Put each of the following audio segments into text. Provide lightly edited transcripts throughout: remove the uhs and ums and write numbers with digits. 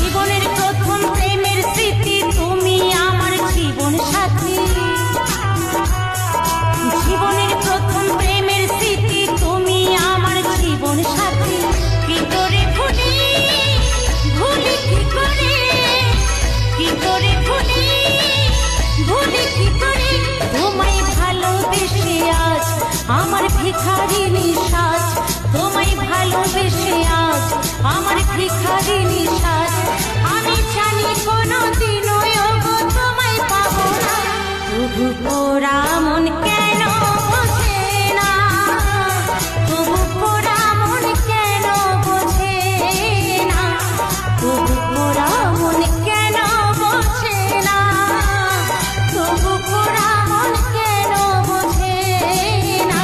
জীবনের প্রথম প্রেমের স্মৃতি তুমি আমার জীবন সাথী। জীবনের প্রথম প্রেমের স্মৃতি তুমি আমার জীবন সাথী। কি করে ভুলি ভুলি কি করে, কি করে ভুলি ভুলি কি করে তোমায় ভালোবেসে আজ আমার ভিখারিনী সাজ। তোমায় ভালোবেসে আজ আমার ভিখারিনী সাজ। আমি জানি কোনোদিনও গো তোমায় পাবো না, তবু পোড়া মন কেন বোঝে না, তবু পোড়া মন কেন বোঝে না, তবু পোড়া মন কেন বোঝে না, তবু পোড়া মন কেন বোঝে না।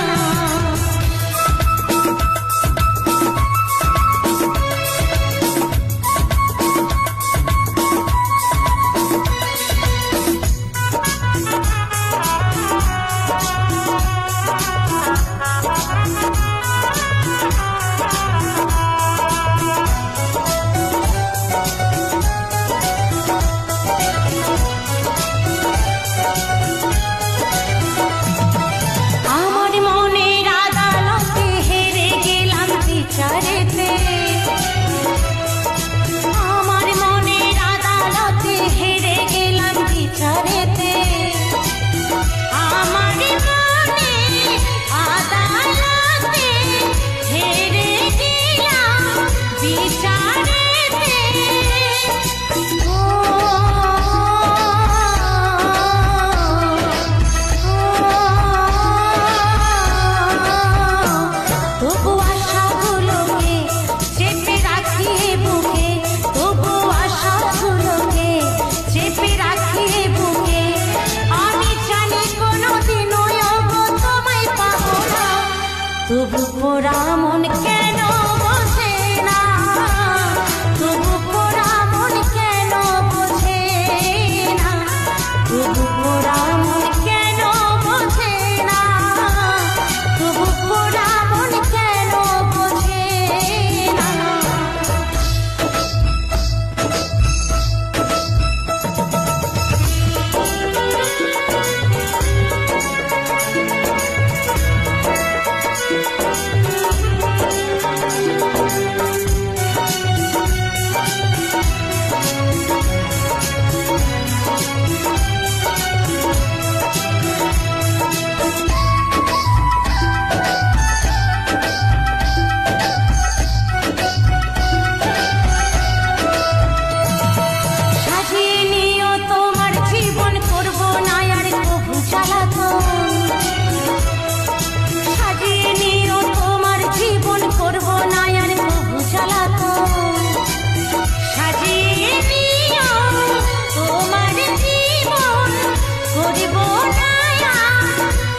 আমার মনের আদালতে হেরে গেলাম বিচারেতে, আমার মনের আদালতে হেরে গেলাম বিচারেতে। আমার মনের আদালতে হেরে গেলাম বিচারেতে। তবু আশাগুলোকে চেপে রাখি বুকে, তবু আশাগুলোকে চেপে রাখি বুকে। আমি জানি কোনোদিনও গো তোমায় পাবো না, তবু পোড়া মন কেন বোঝে না, তবু পোড়া মন কেন বোঝে না, তবু পোড়া মন কেন বোঝে না, তবু পোড়া মন কেন বোঝে না। সাজিয়ে নিও তোমার জীবন, করবো না আর কবু জ্বালাতন। সাজিয়ে নিও তোমার জীবন, করবো না আর কবু জ্বালাতন। সাজিয়ে নিও তোমার জীবন, করবো না আর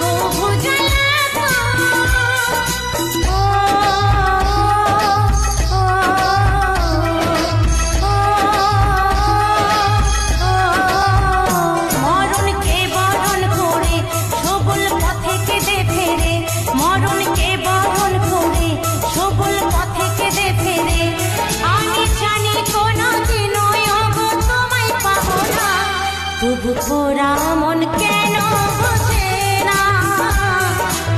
কবু জ্বালাতন। মরণকে বরণ করে সবল পথে কেঁদে ফেরে, মরণকে বরণ করে সবল পথে কেঁদে ফেরে। আমি জানি কোনোদিনও গো তোমায় পাবো না, তবু পোড়া মন কেন বোঝে না,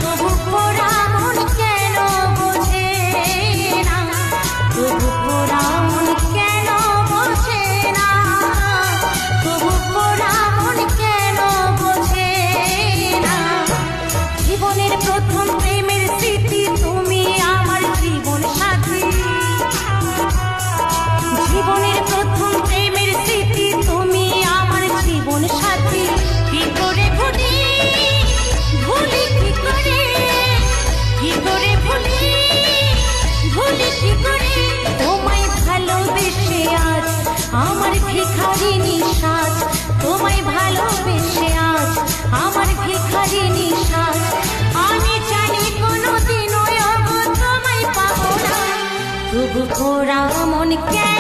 তবু পোড়া মন কেন বোঝে না, তবু পোড়া মন কেন বোঝে না, তবু পোড়া মন কেন বোঝে না। জীবনের প্রথম প্রেমের স্মৃতি তুমি আমার জীবন সাথী। জীবনের প্রথম প্রেমের স্মৃতি তুমি আমার জীবন সাথী। কি করে ভুলি ভুলি কি করে, কি করে ভুলি ভুলি কি করে তোমায় ভালোবেসে আজ আমার ভিখারিনী সাজ। তোমায় ভালোবেসে আজ আমার ভিখারিনী সাজ। আমি জানি কোনোদিনও গো তোমায় পাবো না, তবু পোড়া মন কেন